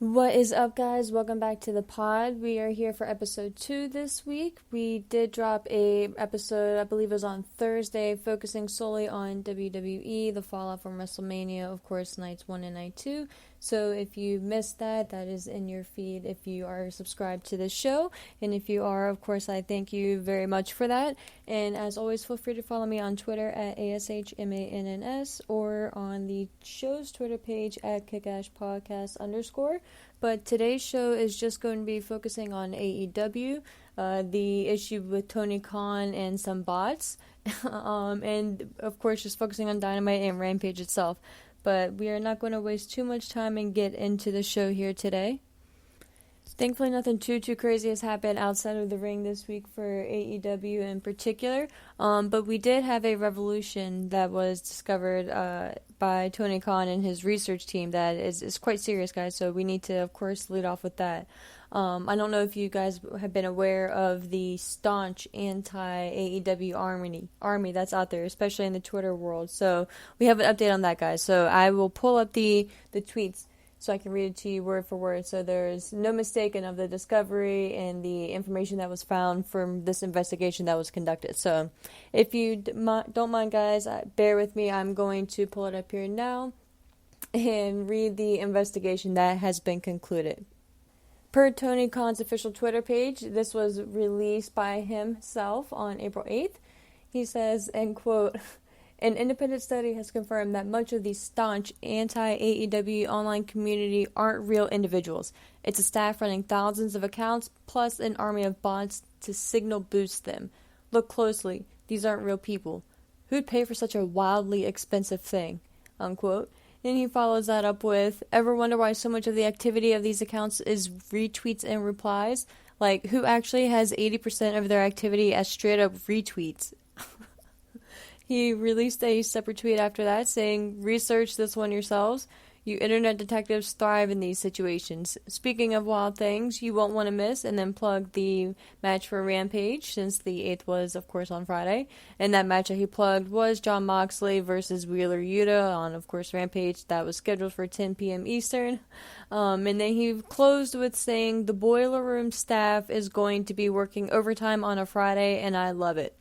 What is up, guys? Welcome back to the pod. We are here for episode 2 this week. We did drop a episode, I believe it was on Thursday, focusing solely on WWE, the fallout from WrestleMania, of course, nights 1 and night 2. So if you missed that, that is in your feed if you are subscribed to this show. And if you are, of course, I thank you very much for that. And as always, feel free to follow me on Twitter at ASHMANNS or on the show's Twitter page at kickashpodcast_. But today's show is just going to be focusing on AEW, the issue with Tony Khan and some bots, and of course just focusing on Dynamite and Rampage itself. But we are not going to waste too much time and get into the show here today. Thankfully, nothing too crazy has happened outside of the ring this week for AEW in particular. But we did have a revolution that was discovered by Tony Khan and his research team that is quite serious, guys. So we need to, of course, lead off with that. I don't know if you guys have been aware of the staunch anti-AEW army that's out there, especially in the Twitter world. So we have an update on that, guys. So I will pull up the tweets so I can read it to you word for word. So there's no mistaking of the discovery and the information that was found from this investigation that was conducted. So if you don't mind, guys, bear with me. I'm going to pull it up here now and read the investigation that has been concluded. Per Tony Khan's official Twitter page, this was released by himself on April 8th. He says, end quote, "An independent study has confirmed that much of the staunch anti-AEW online community aren't real individuals. It's a staff running thousands of accounts, plus an army of bots to signal boost them. Look closely. These aren't real people. Who'd pay for such a wildly expensive thing?" Unquote. And he follows that up with, "Ever wonder why so much of the activity of these accounts is retweets and replies? Like, who actually has 80% of their activity as straight up retweets?" He released a separate tweet after that saying, "Research this one yourselves. You internet detectives thrive in these situations. Speaking of wild things you won't want to miss," and then plug the match for Rampage, since the 8th was, of course, on Friday. And that match that he plugged was Jon Moxley versus Wheeler Yuta on, of course, Rampage. That was scheduled for 10 p.m. Eastern. And then he closed with saying, "The Boiler Room staff is going to be working overtime on a Friday, and I love it."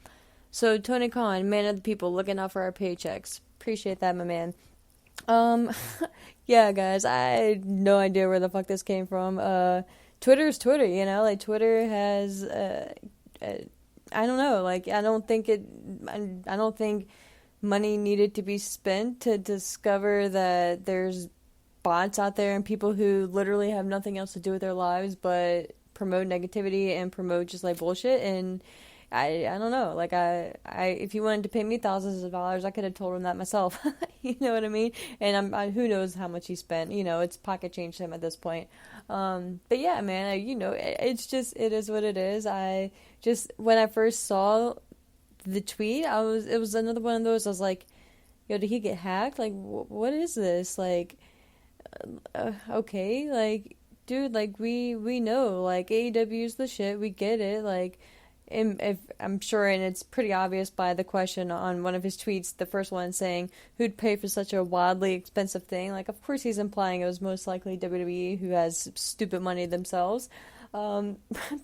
So, Tony Khan, man of the people, looking out for our paychecks. Appreciate that, my man. Yeah, guys, I had no idea where the fuck this came from. Twitter's Twitter, you know? Like, Twitter has, I don't know, like, I don't think money needed to be spent to discover that there's bots out there and people who literally have nothing else to do with their lives but promote negativity and promote just, like, bullshit, and I don't know, like, I if you wanted to pay me thousands of dollars, I could have told him that myself. You know what I mean? And who knows how much he spent, you know, it's pocket change to him at this point. But yeah, man, you know, it's just, it is what it is. When I first saw the tweet, it was another one of those, I was like, yo, did he get hacked? Like, what is this? Like, okay, like, dude, like, we know, like, AEW's the shit, we get it, like, if I'm sure, and it's pretty obvious by the question on one of his tweets, the first one saying, "Who'd pay for such a wildly expensive thing?" Like, of course he's implying it was most likely WWE, who has stupid money themselves. But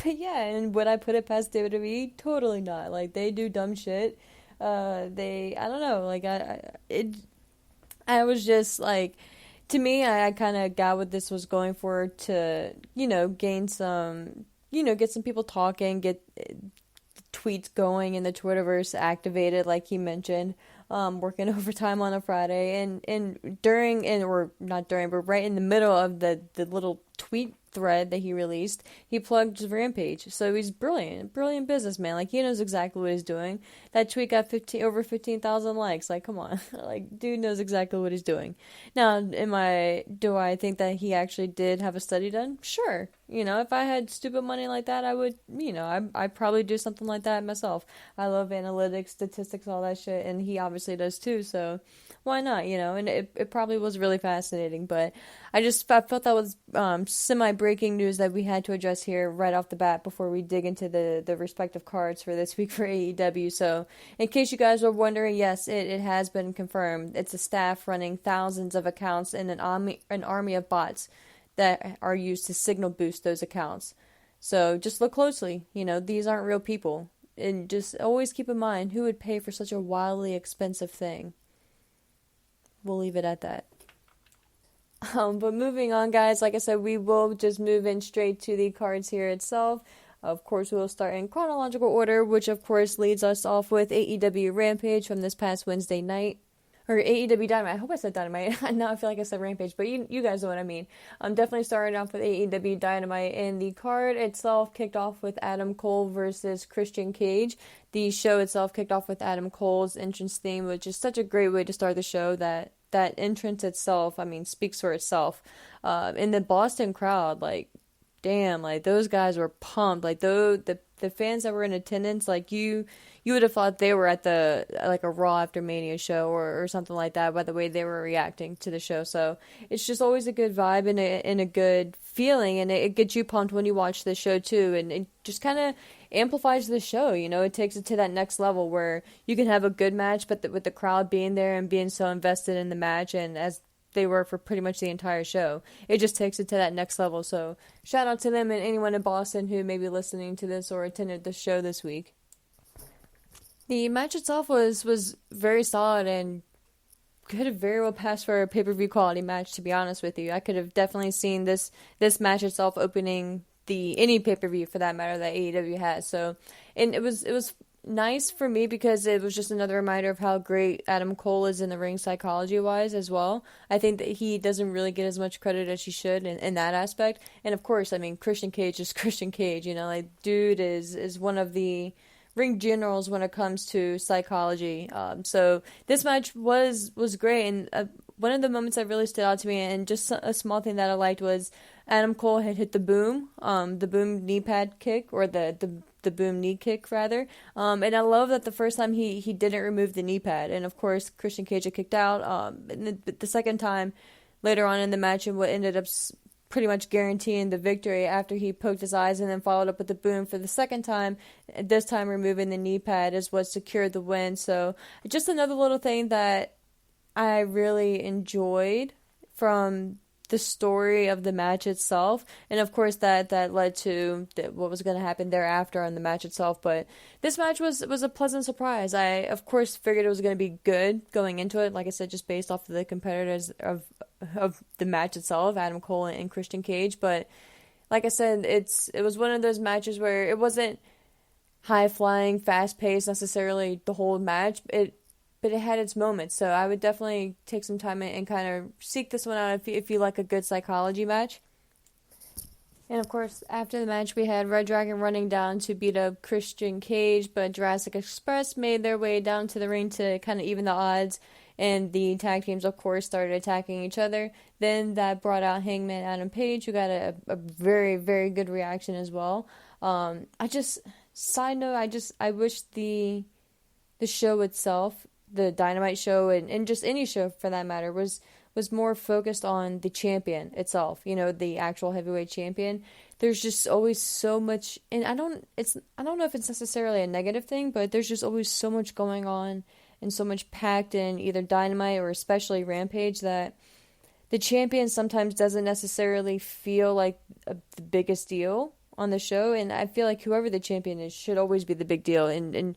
yeah, and would I put it past WWE? Totally not. Like, they do dumb shit. I don't know, like, I was just, like, to me, I kind of got what this was going for, to, you know, gain some, you know, get some people talking, get tweets going in the Twitterverse activated, like he mentioned, working overtime on a Friday, and during, or not during, but right in the middle of the little tweet thread that he released, he plugged Rampage. So he's brilliant businessman. Like, he knows exactly what he's doing. That tweet got over 15,000 likes. Like, come on. Like, dude knows exactly what he's doing. Now, do I think that he actually did have a study done? Sure. You know, if I had stupid money like that, I would, you know, I'd probably do something like that myself. I love analytics, statistics, all that shit, and he obviously does too, so why not, you know? And it probably was really fascinating, but I felt that was semi-breaking news that we had to address here right off the bat before we dig into the respective cards for this week for AEW. So, in case you guys were wondering, yes, it has been confirmed. It's a staff running thousands of accounts and an army of bots that are used to signal boost those accounts. So just look closely. These aren't real people. And just always keep in mind who would pay for such a wildly expensive thing. We'll leave it at that. But moving on, guys, like I said, we will just move in straight to the cards here itself. Of course, we'll start in chronological order, which of course leads us off with AEW Rampage from this past Wednesday night. Or AEW Dynamite. I hope I said Dynamite. Now I feel like I said Rampage, but you guys know what I mean. I'm definitely starting off with AEW Dynamite, and the card itself kicked off with Adam Cole versus Christian Cage. The show itself kicked off with Adam Cole's entrance theme, which is such a great way to start the show. That entrance itself, speaks for itself. In the Boston crowd, damn, those guys were pumped. The fans that were in attendance, you would have thought they were at a Raw after Mania show or something like that by the way they were reacting to the show. So it's just always a good vibe and a good feeling, and it gets you pumped when you watch the show too, and it just kind of amplifies the show. It takes it to that next level where you can have a good match, but with the crowd being there and being so invested in the match, and as they were for pretty much the entire show, it just takes it to that next level. So shout out to them and anyone in Boston who may be listening to this or attended the show this week. The match itself was very solid and could have very well passed for a pay-per-view quality match, to be honest with you. I could have definitely seen this match itself opening any pay-per-view for that matter that AEW has. So, and it was nice for me because it was just another reminder of how great Adam Cole is in the ring psychology-wise as well. I think that he doesn't really get as much credit as he should in that aspect. And of course, Christian Cage is Christian Cage. Dude is one of the ring generals when it comes to psychology. So this match was great, and one of the moments that really stood out to me, and just a small thing that I liked, was Adam Cole had hit the boom knee pad kick, or the boom knee kick rather. And I love that the first time he didn't remove the knee pad, and of course Christian Cage had kicked out. And the second time later on in the match, and what ended up pretty much guaranteeing the victory after he poked his eyes and then followed up with the boom for the second time, this time removing the knee pad is what secured the win. So just another little thing that I really enjoyed from the story of the match itself, and of course that led to what was going to happen thereafter on the match itself. But this match was a pleasant surprise. I of course figured it was going to be good going into it, like I said, just based off of the competitors of the match itself, Adam Cole and Christian Cage. But like I said, it was one of those matches where it wasn't high flying, fast paced necessarily the whole match. But it had its moments, so I would definitely take some time and kind of seek this one out if you like a good psychology match. And of course, after the match, we had Red Dragon running down to beat up Christian Cage, but Jurassic Express made their way down to the ring to kind of even the odds, and the tag teams, of course, started attacking each other. Then that brought out Hangman Adam Page, who got a very, very good reaction as well. Side note, I wish the show itself, the Dynamite show, and just any show for that matter, was more focused on the champion itself, the actual heavyweight champion. There's just always so much, and I don't know if it's necessarily a negative thing, but there's just always so much going on and so much packed in either Dynamite or especially Rampage that the champion sometimes doesn't necessarily feel like the biggest deal on the show. And I feel like whoever the champion is should always be the big deal, and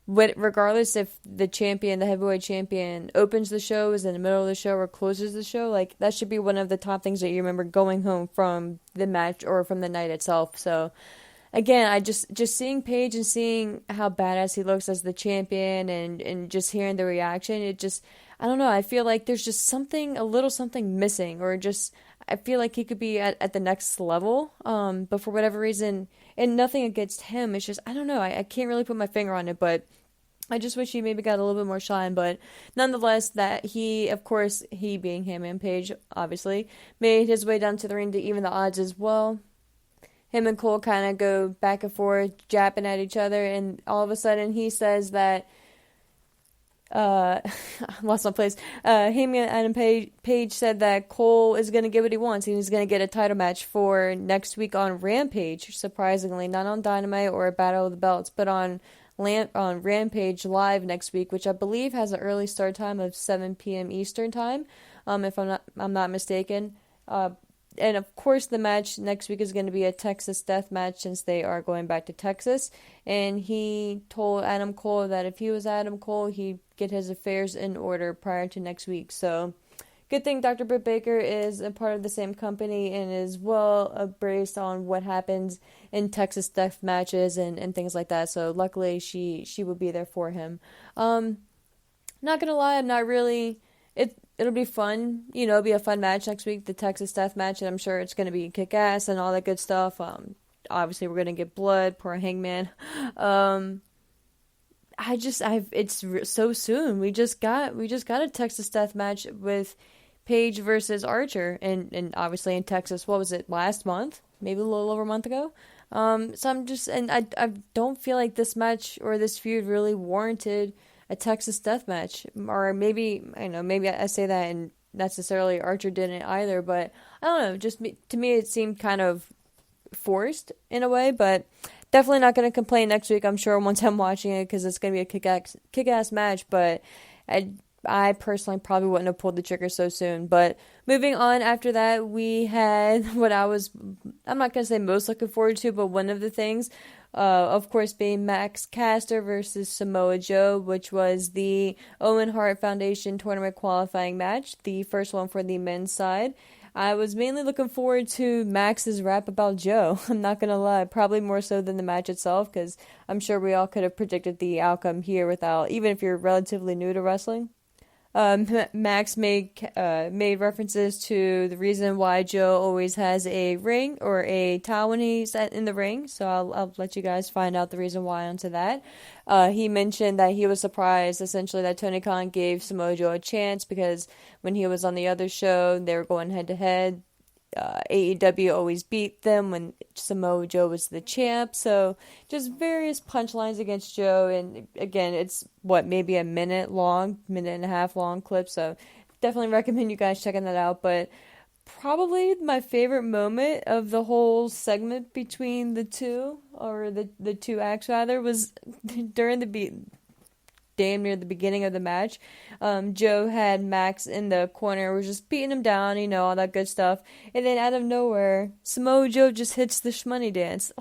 regardless if the heavyweight champion opens the show, is in the middle of the show, or closes the show, that should be one of the top things that you remember going home from the match or from the night itself. So again, I just seeing Paige and seeing how badass he looks as the champion, and just hearing the reaction, I don't know, I feel like there's just a little something missing, or just I feel like he could be at the next level, but for whatever reason, and nothing against him, it's just, I don't know, I can't really put my finger on it, but I just wish he maybe got a little bit more shine. But nonetheless, that he being Hangman Page, obviously, made his way down to the ring to even the odds as well. Him and Cole kind of go back and forth, japping at each other, and all of a sudden he says that, lost my place. Hangman Adam Page said that Cole is going to get what he wants, and he's going to get a title match for next week on Rampage, surprisingly, not on Dynamite or a Battle of the Belts, but on Rampage Live next week, which I believe has an early start time of 7 p.m. Eastern time, if I'm not mistaken. And of course, the match next week is going to be a Texas death match since they are going back to Texas. And he told Adam Cole that if he was Adam Cole, he'd get his affairs in order prior to next week. So, good thing Dr. Britt Baker is a part of the same company and is well abreast on what happens in Texas death matches and things like that. So, luckily, she will be there for him. Not gonna lie, I'm not really. It'll be fun, it'll be a fun match next week, the Texas Death Match, and I'm sure it's gonna be kick-ass and all that good stuff. Obviously we're gonna get blood, poor Hangman. It's so soon. We just got a Texas Death Match with Paige versus Archer, and obviously in Texas. What was it, last month? Maybe a little over a month ago. So I don't feel like this match or this feud really warranted a Texas death match, or maybe I say that and necessarily Archer didn't either, but I don't know, just to me it seemed kind of forced in a way, but definitely not going to complain next week, I'm sure, once I'm watching it, because it's going to be a kick-ass match, but I personally probably wouldn't have pulled the trigger so soon. But moving on after that, we had what I'm not going to say most looking forward to, but one of the things, of course, being Max Caster versus Samoa Joe, which was the Owen Hart Foundation tournament qualifying match, the first one for the men's side. I was mainly looking forward to Max's rap about Joe. I'm not going to lie, probably more so than the match itself, because I'm sure we all could have predicted the outcome here without, even if you're relatively new to wrestling. Max made references to the reason why Joe always has a ring or a towel when he's in the ring, so I'll let you guys find out the reason why onto that. He mentioned that he was surprised, essentially, that Tony Khan gave Samoa Joe a chance, because when he was on the other show, they were going head-to-head. AEW always beat them when Samoa Joe was the champ, so just various punchlines against Joe, and again, it's maybe a minute and a half long clip, so definitely recommend you guys checking that out. But probably my favorite moment of the whole segment between the two, or the two acts rather, was during damn near the beginning of the match. Joe had Max in the corner, was just beating him down, all that good stuff. And then out of nowhere, Samoa Joe just hits the shmoney dance.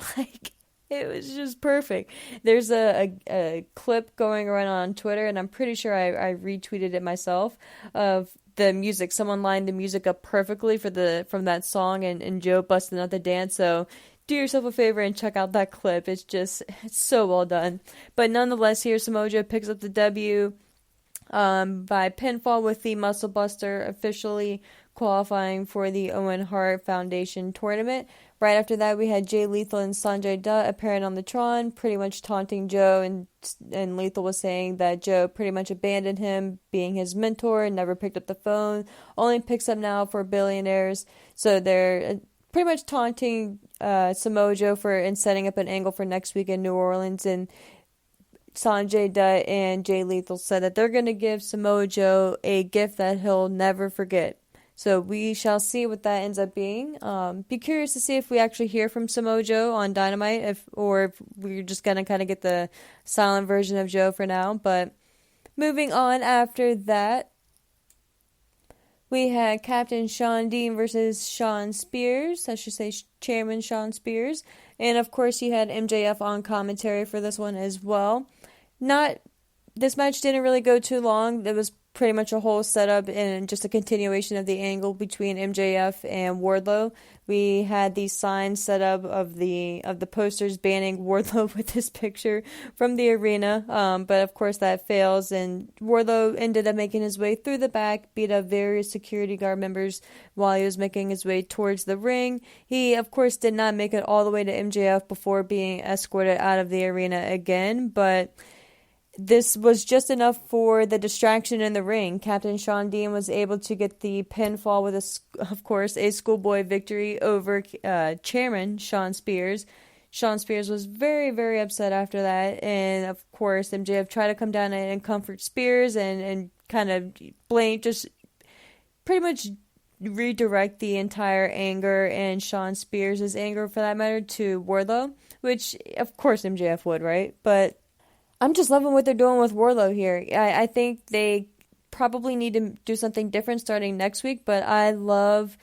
It was just perfect. There's a clip going around on Twitter, and I'm pretty sure I retweeted it myself, of the music. Someone lined the music up perfectly from that song, and Joe busting out the dance. So do yourself a favor and check out that clip. It's so well done. But nonetheless, here Samoa Joe picks up the W by pinfall with the Muscle Buster, officially qualifying for the Owen Hart Foundation tournament. Right after that, we had Jay Lethal and Sanjay Dutt appearing on the Tron, pretty much taunting Joe, and Lethal was saying that Joe pretty much abandoned him, being his mentor, never picked up the phone, only picks up now for billionaires. So they're pretty much taunting Samoa Joe and setting up an angle for next week in New Orleans, and Sanjay Dutt and Jay Lethal said that they're going to give Samoa Joe a gift that he'll never forget. So we shall see what that ends up being. Be curious to see if we actually hear from Samoa Joe on Dynamite, or if we're just going to kind of get the silent version of Joe for now. But moving on after that, we had Captain Shawn Dean versus Shawn Spears. I should say Chairman Shawn Spears. And of course, you had MJF on commentary for this one as well. This match didn't really go too long. It was pretty much a whole setup and just a continuation of the angle between MJF and Wardlow. We had these signs set up of the posters banning Wardlow with his picture from the arena, but of course that fails, and Wardlow ended up making his way through the back, beat up various security guard members while he was making his way towards the ring. He, of course, did not make it all the way to MJF before being escorted out of the arena again, but this was just enough for the distraction in the ring. Captain Shawn Dean was able to get the pinfall with, of course, a schoolboy victory over Chairman Shawn Spears. Shawn Spears was very, very upset after that. And, of course, MJF tried to come down and comfort Spears and kind of just pretty much redirect the entire anger and Shawn Spears' anger, for that matter, to Wardlow, which, of course, MJF would, right? But I'm just loving what they're doing with Wardlow here. I think they probably need to do something different starting next week, but I love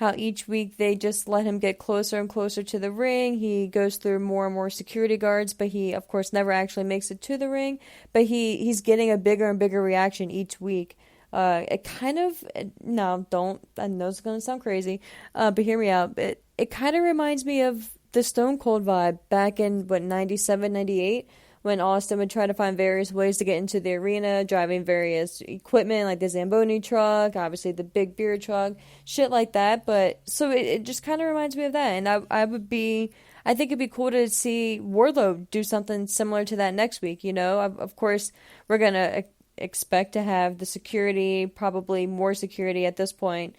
how each week they just let him get closer and closer to the ring. He goes through more and more security guards, but he, of course, never actually makes it to the ring. But he's getting a bigger and bigger reaction each week. It kind of, no, don't, I know it's going to sound crazy, but hear me out. It kind of reminds me of the Stone Cold vibe back in, 97, 98, when Austin would try to find various ways to get into the arena, driving various equipment like the Zamboni truck, obviously the big beer truck, shit like that. But so it just kind of reminds me of that. And I think it'd be cool to see Wardlow do something similar to that next week. Of course, we're going to expect to have the security, probably more security at this point,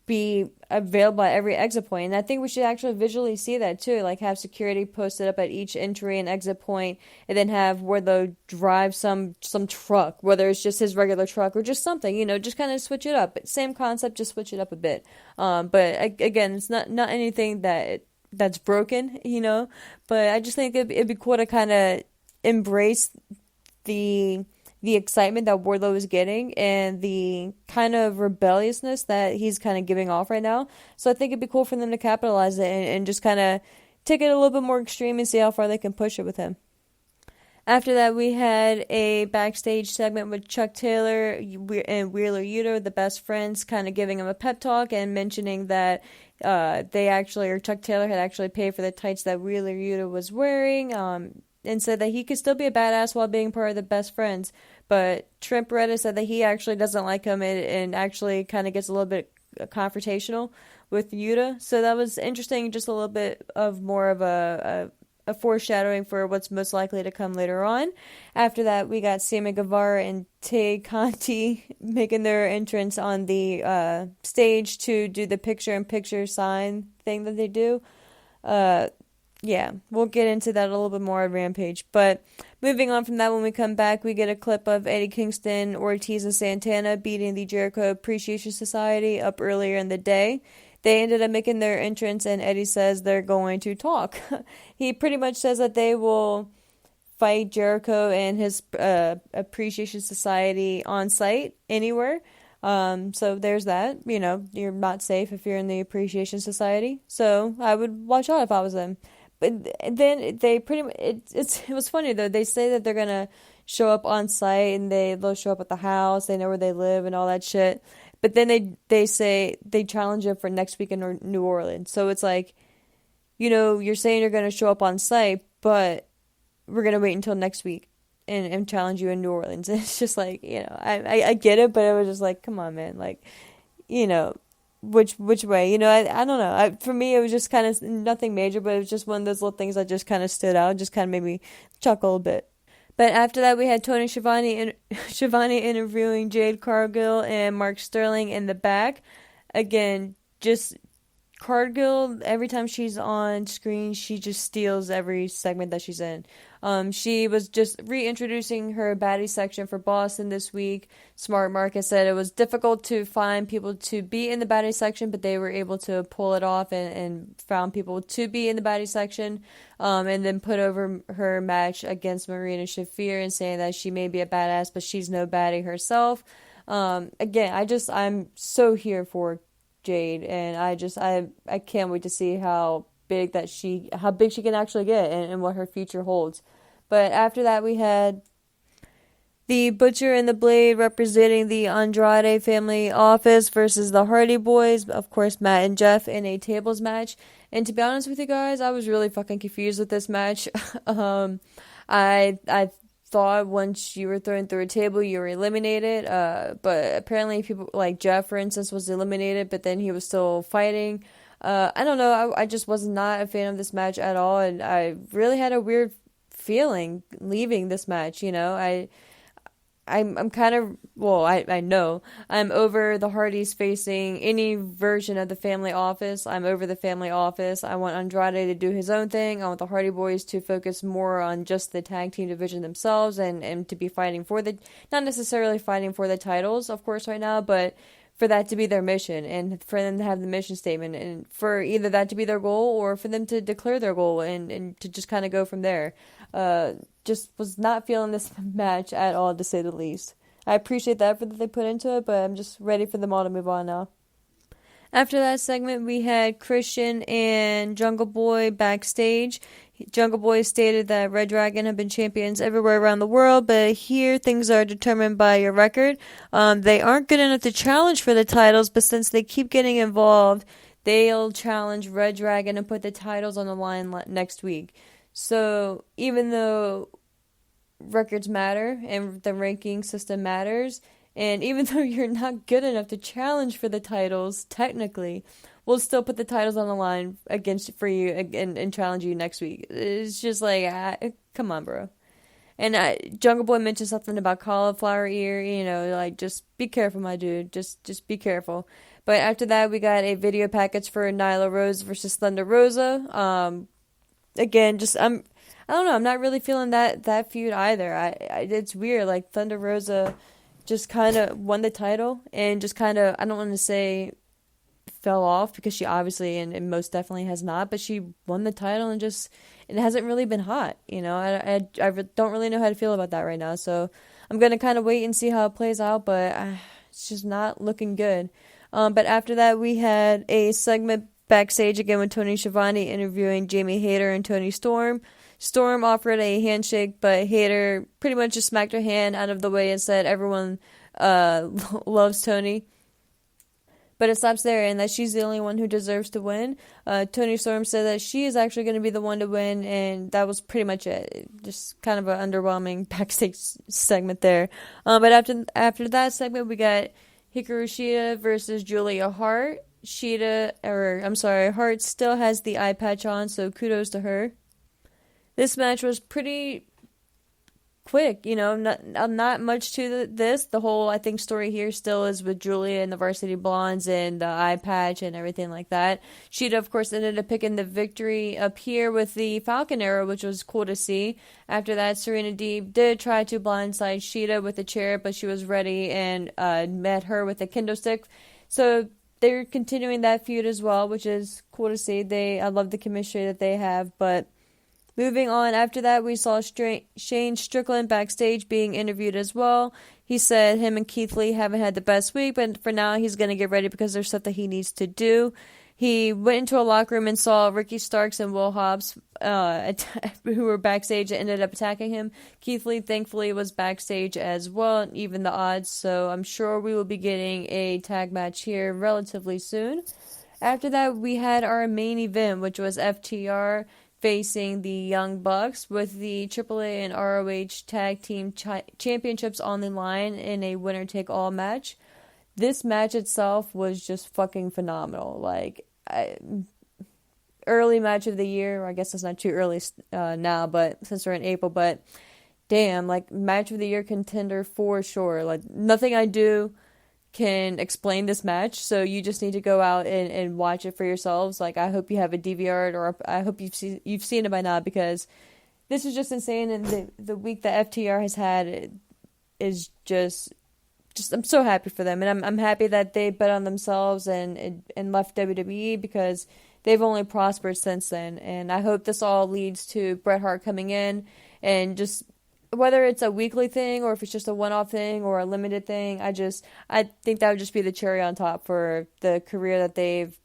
be available at every exit point. And I think we should actually visually see that too, like have security posted up at each entry and exit point, and then have Wardlow drive some truck, whether it's just his regular truck or just something, just kind of switch it up. Same concept, just switch it up a bit. But again, it's not anything that's broken, but I just think it'd be cool to kind of embrace the excitement that Wardlow is getting and the kind of rebelliousness that he's kind of giving off right now. So I think it'd be cool for them to capitalize it and just kind of take it a little bit more extreme and see how far they can push it with him. After that, we had a backstage segment with Chuck Taylor and Wheeler Yuta, the best friends, kind of giving him a pep talk and mentioning that Chuck Taylor had actually paid for the tights that Wheeler Yuta was wearing, and said that he could still be a badass while being part of the best friends. But Trent Beretta said that he actually doesn't like him and actually kind of gets a little bit confrontational with Yuta. So that was interesting, just a little bit of more of a foreshadowing for what's most likely to come later on. After that, we got Sammy Guevara and Tay Conti making their entrance on the stage to do the picture-in-picture sign thing that they do. Yeah, we'll get into that a little bit more at Rampage. But moving on from that, when we come back, we get a clip of Eddie Kingston, Ortiz, and Santana beating the Jericho Appreciation Society up earlier in the day. They ended up making their entrance, and Eddie says they're going to talk. He pretty much says that they will fight Jericho and his Appreciation Society on site anywhere. So there's that. You're not safe if you're in the Appreciation Society. So I would watch out if I was them. But then they pretty much, it was funny though. They say that they're gonna show up on site and they'll show up at the house. They know where they live and all that shit. But then they say they challenge him for next week in New Orleans. So it's like, you're saying you're gonna show up on site, but we're gonna wait until next week and challenge you in New Orleans. And it's just like, I get it, but it was just like, come on, man, like, which way, I don't know. For me, it was just kind of nothing major, but it was just one of those little things that just kind of stood out, just kind of made me chuckle a bit. But after that, we had Tony Schiavone interviewing Jade Cargill and Mark Sterling in the back. Again, just Cargill, every time she's on screen, she just steals every segment that she's in. She was just reintroducing her baddie section for Boston this week. Smart Market said it was difficult to find people to be in the baddie section, but they were able to pull it off and found people to be in the baddie section. And then put over her match against Marina Shafir and saying that she may be a badass, but she's no baddie herself. Again, I'm so here for Jade, and I can't wait to see how big she can actually get and what her future holds. But after that, we had the Butcher and the Blade representing the Andrade family office versus the Hardy Boys, of course Matt and Jeff, in a tables match. And to be honest with you guys, I was really fucking confused with this match. I thought once you were thrown through a table, you were eliminated. But apparently people like Jeff, for instance, was eliminated, but then he was still fighting. I don't know. I just was not a fan of this match at all, and I really had a weird feeling leaving this match. I'm kind of, I know I'm over the Hardys facing any version of the family office. I'm over the family office. I want Andrade to do his own thing. I want the Hardy Boys to focus more on just the tag team division themselves and to be fighting for not necessarily fighting for the titles, of course, right now, but for that to be their mission and for them to have the mission statement and for either that to be their goal or for them to declare their goal and to just kind of go from there. Just was not feeling this match at all, to say the least. I appreciate the effort that they put into it, but I'm just ready for them all to move on now. After that segment, we had Christian and Jungle Boy backstage. Jungle Boy stated that Red Dragon have been champions everywhere around the world, but here things are determined by your record. They aren't good enough to challenge for the titles, but since they keep getting involved, they'll challenge Red Dragon and put the titles on the line next week. So even though records matter and the ranking system matters, and even though you're not good enough to challenge for the titles, technically, we'll still put the titles on the line for you and challenge you next week. It's just like, come on, bro. And Jungle Boy mentioned something about cauliflower ear, just be careful, my dude. Just be careful. But after that, we got a video package for Nyla Rose versus Thunder Rosa. Again, I don't know, I'm not really feeling that feud either. It's weird, like Thunder Rosa just kind of won the title and just kind of, I don't want to say fell off because she obviously and most definitely has not, but she won the title and just, it hasn't really been hot, I don't really know how to feel about that right now, so I'm going to kind of wait and see how it plays out, but it's just not looking good. But after that, we had a segment backstage again with Tony Schiavone interviewing Jamie Hayter and Tony Storm. Storm offered a handshake, but Hayter pretty much just smacked her hand out of the way and said everyone loves Tony. But it stops there, and that she's the only one who deserves to win. Tony Storm said that she is actually going to be the one to win, and that was pretty much it. Just kind of an underwhelming backstage segment there. But after that segment, we got Hikaru Shida versus Julia Hart. Hart still has the eye patch on, so kudos to her. This match was pretty quick, not much to this. The whole, I think, story here still is with Julia and the Varsity Blondes and the eye patch and everything like that. Shida, of course, ended up picking the victory up here with the Falcon Arrow, which was cool to see. After that, Serena Deeb did try to blindside Shida with a chair, but she was ready and met her with a kendo stick. So they're continuing that feud as well, which is cool to see. I love the chemistry that they have, but moving on, after that, we saw Shane Strickland backstage being interviewed as well. He said him and Keith Lee haven't had the best week, but for now he's going to get ready because there's stuff that he needs to do. He went into a locker room and saw Ricky Starks and Will Hobbs who were backstage and ended up attacking him. Keith Lee, thankfully, was backstage as well, even the odds, so I'm sure we will be getting a tag match here relatively soon. After that, we had our main event, which was FTR facing the Young Bucks with the AAA and ROH Tag Team Championships on the line in a winner-take-all match. This match itself was just fucking phenomenal. Early match of the year, or I guess it's not too early now, but since we're in April, but damn, match of the year contender for sure. Nothing I do can explain this match, so you just need to go out and watch it for yourselves. I hope you have a DVR, or I hope you've seen it by now, because this is just insane, and the week that FTR has had is just I'm so happy for them, and I'm happy that they bet on themselves and left WWE, because they've only prospered since then, and I hope this all leads to Bret Hart coming in, and just whether it's a weekly thing or if it's just a one-off thing or a limited thing, I think that would just be the cherry on top for the career that they've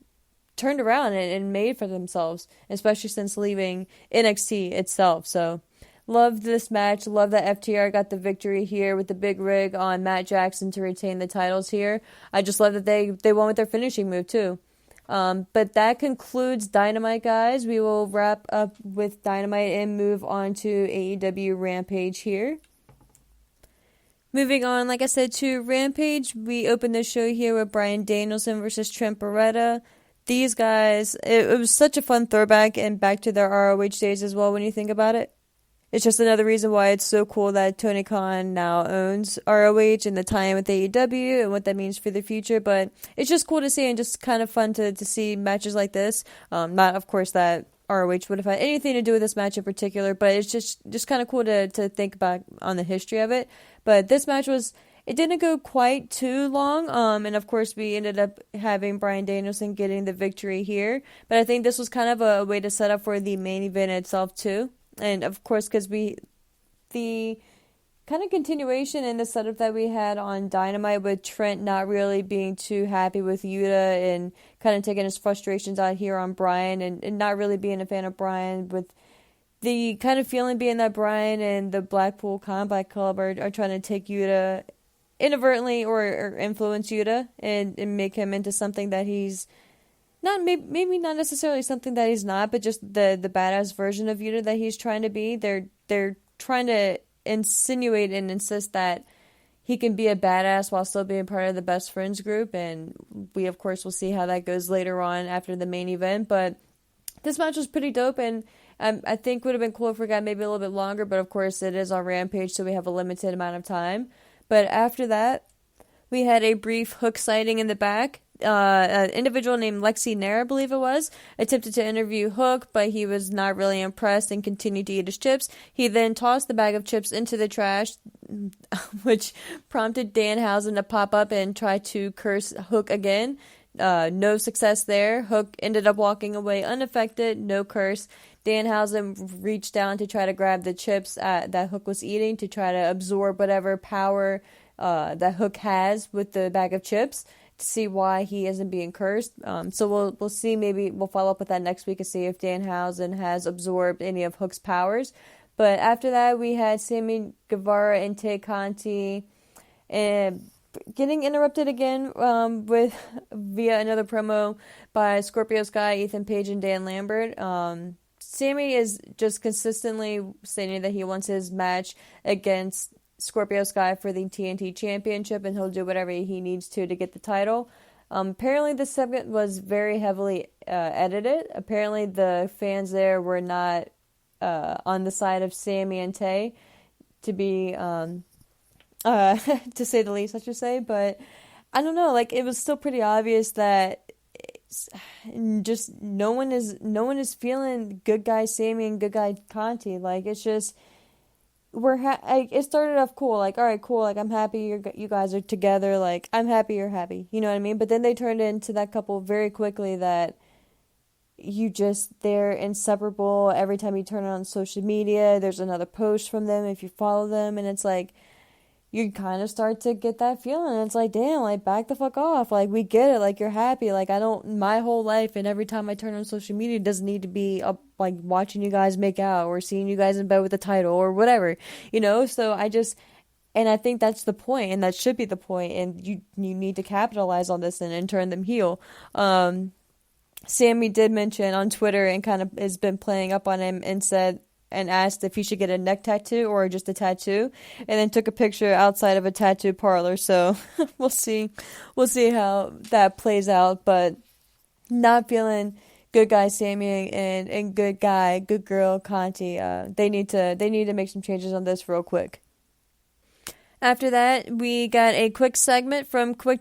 turned around and made for themselves, especially since leaving NXT itself. So, love this match. Love that FTR got the victory here with the big rig on Matt Jackson to retain the titles here. I just love that they won with their finishing move too. But that concludes Dynamite, guys. We will wrap up with Dynamite and move on to AEW Rampage here. Moving on, like I said, to Rampage, we opened the show here with Bryan Danielson versus Trent Beretta. These guys, it was such a fun throwback and back to their ROH days as well when you think about it. It's just another reason why it's so cool that Tony Khan now owns ROH and the tie-in with AEW and what that means for the future. But it's just cool to see and just kind of fun to see matches like this. Not, of course, that ROH would have had anything to do with this match in particular, but it's just kind of cool to think back on the history of it. But this match it didn't go quite too long, and of course we ended up having Bryan Danielson getting the victory here. But I think this was kind of a way to set up for the main event itself too. And of course, because the kind of continuation in the setup that we had on Dynamite, with Trent not really being too happy with Yuta and kind of taking his frustrations out here on Bryan, and not really being a fan of Bryan, with the kind of feeling being that Bryan and the Blackpool Combat Club are trying to take Yuta inadvertently, or influence Yuta and make him into something that he's not, maybe not necessarily something that he's not, but just the badass version of Yuta that he's trying to be. They're trying to insinuate and insist that he can be a badass while still being part of the best friends group, and we of course will see how that goes later on after the main event. But this match was pretty dope, and I think would have been cool if we got maybe a little bit longer, but of course it is on Rampage, so we have a limited amount of time. But after that, we had a brief Hook sighting in the back. An individual named Lexi Nair, I believe it was, attempted to interview Hook, but he was not really impressed and continued to eat his chips. He then tossed the bag of chips into the trash, which prompted Danhausen to pop up and try to curse Hook again. No success there. Hook ended up walking away unaffected, no curse. Danhausen reached down to try to grab the chips that Hook was eating, to try to absorb whatever power that Hook has with the bag of chips, to see why he isn't being cursed. So we'll see. Maybe we'll follow up with that next week and see if Danhausen has absorbed any of Hook's powers. But after that, we had Sammy Guevara and Tay Conti and getting interrupted again with via another promo by Scorpio Sky, Ethan Page, and Dan Lambert. Sammy is just consistently stating that he wants his match against Scorpio Sky for the TNT Championship, and he'll do whatever he needs to get the title. Apparently this segment was very heavily edited. Apparently the fans there were not on the side of Sammy and Tay, to be to say the least, I should say. But I don't know, like, it was still pretty obvious that just no one is feeling good guy Sammy and good guy Conti. Like, it's just, it started off cool, like, all right, cool, like, I'm happy you guys are together, like, I'm happy you're happy, you know what I mean? But then they turned into that couple very quickly that they're inseparable. Every time you turn on social media, there's another post from them if you follow them, and it's like, you kind of start to get that feeling. It's like, damn, like, back the fuck off. Like, we get it. Like, you're happy. Like, my whole life, and every time I turn on social media, it doesn't need to be like watching you guys make out or seeing you guys in bed with the title or whatever, you know? So and I think that's the point, and that should be the point, and you need to capitalize on this and turn them heel. Sammy did mention on Twitter, and kind of has been playing up on him, and asked if he should get a neck tattoo or just a tattoo, and then took a picture outside of a tattoo parlor. So we'll see how that plays out. But not feeling good guy Sammy and good girl Conti. They need to make some changes on this real quick. After that, we got a quick segment from Chris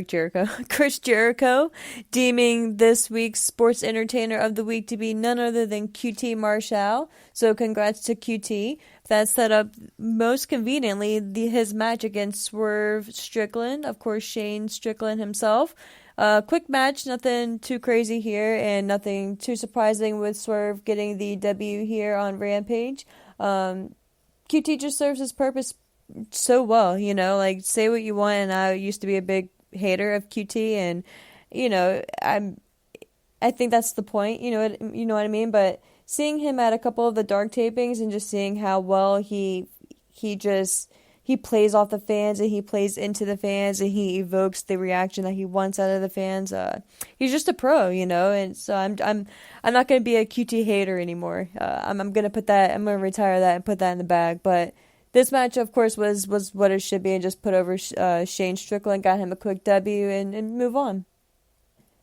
Jericho, deeming this week's Sports Entertainer of the Week to be none other than QT Marshall. So congrats to QT. That set up most conveniently his match against Swerve Strickland, of course Shane Strickland himself. Quick match, nothing too crazy here, and nothing too surprising with Swerve getting the W here on Rampage. QT just serves his purpose so well, you know, like, say what you want, and I used to be a big hater of QT, and, you know, I think that's the point, you know what I mean? But seeing him at a couple of the dark tapings, and just seeing how well he plays off the fans, and he plays into the fans, and he evokes the reaction that he wants out of the fans. He's just a pro, you know, and so I'm not gonna be a QT hater anymore. I'm gonna retire that and put that in the bag. But this match, of course, was what it should be, and just put over Shane Strickland, got him a quick W, and move on.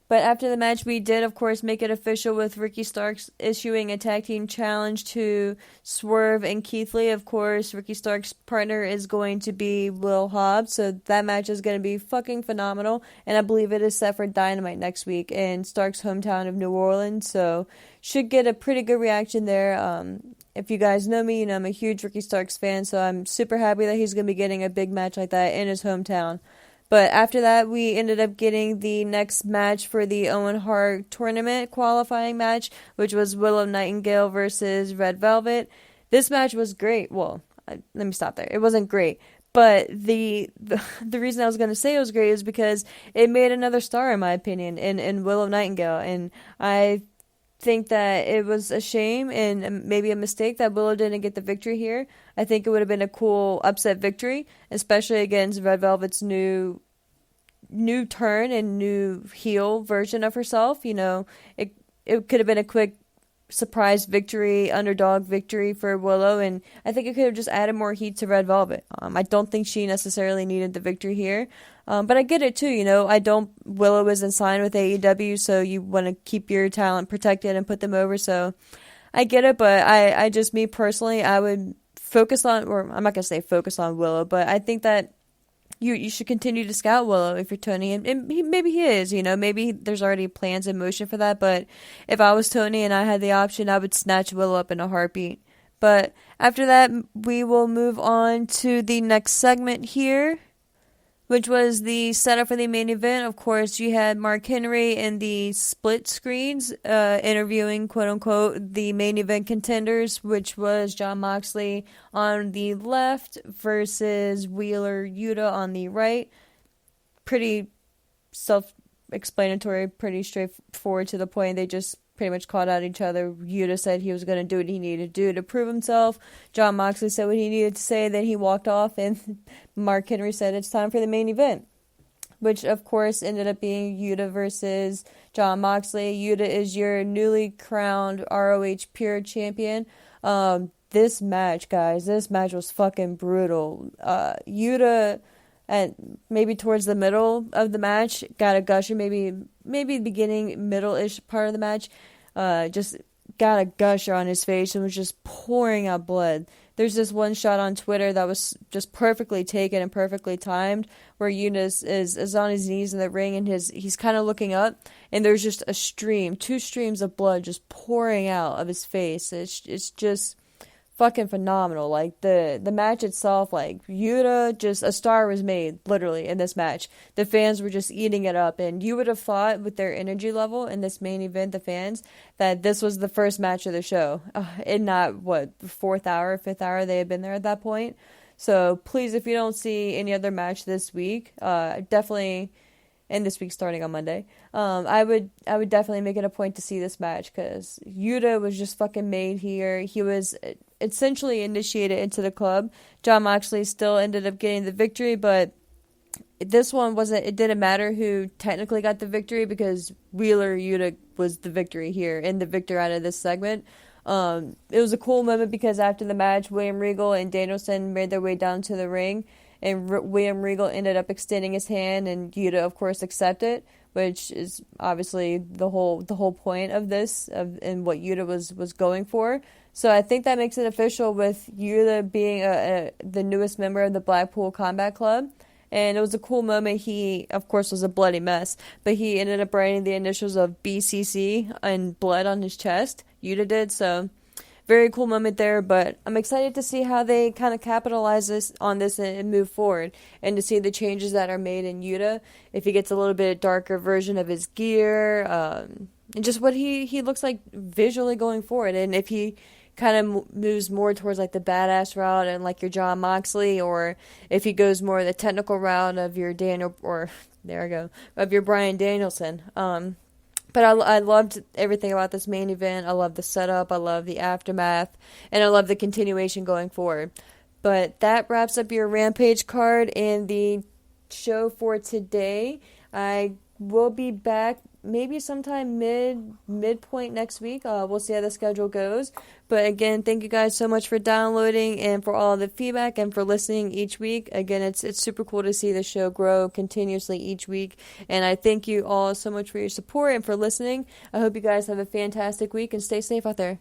But after the match, we did, of course, make it official with Ricky Starks issuing a tag team challenge to Swerve and Keith Lee. Of course, Ricky Starks' partner is going to be Will Hobbs, so that match is going to be fucking phenomenal, and I believe it is set for Dynamite next week in Starks' hometown of New Orleans, so should get a pretty good reaction there. If you guys know me, you know I'm a huge Ricky Starks fan, so I'm super happy that he's going to be getting a big match like that in his hometown. But after that, we ended up getting the next match for the Owen Hart tournament qualifying match, which was Willow Nightingale versus Red Velvet. This match was great. Well, let me stop there. It wasn't great. But the reason I was going to say it was great is because it made another star, in my opinion, in Willow Nightingale. And I think that it was a shame and maybe a mistake that Willow didn't get the victory here. I think it would have been a cool upset victory, especially against Red Velvet's new turn and new heel version of herself. You know, it could have been a quick surprise victory, underdog victory for Willow, and I think it could have just added more heat to Red Velvet. I don't think she necessarily needed the victory here, but I get it too. You know, Willow isn't signed with AEW, so you want to keep your talent protected and put them over. So I get it, but I just, me personally, I would focus on, or I'm not gonna say focus on Willow, but I think that you should continue to scout Willow if you're Tony, and maybe he is, you know, maybe there's already plans in motion for that, but if I was Tony and I had the option, I would snatch Willow up in a heartbeat. But after that, we will move on to the next segment here, which was the setup for the main event. Of course, you had Mark Henry in the split screens interviewing, quote-unquote, the main event contenders, which was Jon Moxley on the left versus Wheeler Yuta on the right. Pretty self-explanatory, pretty straightforward to the point. They just pretty much called out each other. Yuta said he was going to do what he needed to do to prove himself. Jon Moxley said what he needed to say, then he walked off, and Mark Henry said it's time for the main event, which of course ended up being Yuta versus Jon Moxley. Yuta is your newly crowned ROH Pure Champion. This match, guys, was fucking brutal. Yuta, at maybe towards the middle of the match, got a gusher, maybe beginning, middle-ish part of the match, just got a gusher on his face and was just pouring out blood. There's this one shot on Twitter that was just perfectly taken and perfectly timed, where Yuta is on his knees in the ring and he's kind of looking up, and there's just two streams of blood just pouring out of his face. It's just fucking phenomenal. Like, the match itself, like, Yuta, just a star was made, literally, in this match. The fans were just eating it up, and you would have thought, with their energy level in this main event, the fans, that this was the first match of the show, and not, fifth hour they had been there at that point. So, please, if you don't see any other match this week, definitely, and this week starting on Monday, I would definitely make it a point to see this match, because Yuta was just fucking made here. He was essentially initiated into the club. Jon Moxley still ended up getting the victory, but this one it didn't matter who technically got the victory, because Wheeler Yuta was the victory here and the victor out of this segment. It was a cool moment because after the match, William Regal and Danielson made their way down to the ring, and William Regal ended up extending his hand, and Yuta, of course, accepted, which is obviously the whole point of this, and what Yuta was going for. So I think that makes it official, with Yuta being the newest member of the Blackpool Combat Club. And it was a cool moment. He, of course, was a bloody mess, but he ended up writing the initials of BCC in blood on his chest. Yuta did, so very cool moment there. But I'm excited to see how they kind of capitalize on this and move forward, and to see the changes that are made in Yuta. If he gets a little bit darker version of his gear, and just what he looks like visually going forward, and if he kind of moves more towards like the badass route and like your Jon Moxley, or if he goes more the technical route of your of your Bryan Danielson. But I loved everything about this main event. I love the setup, I love the aftermath, and I love the continuation going forward. But that wraps up your Rampage card and the show for today. I will be back maybe sometime midpoint next week. We'll see how the schedule goes. But again, thank you guys so much for downloading and for all the feedback and for listening each week. Again, it's super cool to see the show grow continuously each week. And I thank you all so much for your support and for listening. I hope you guys have a fantastic week and stay safe out there.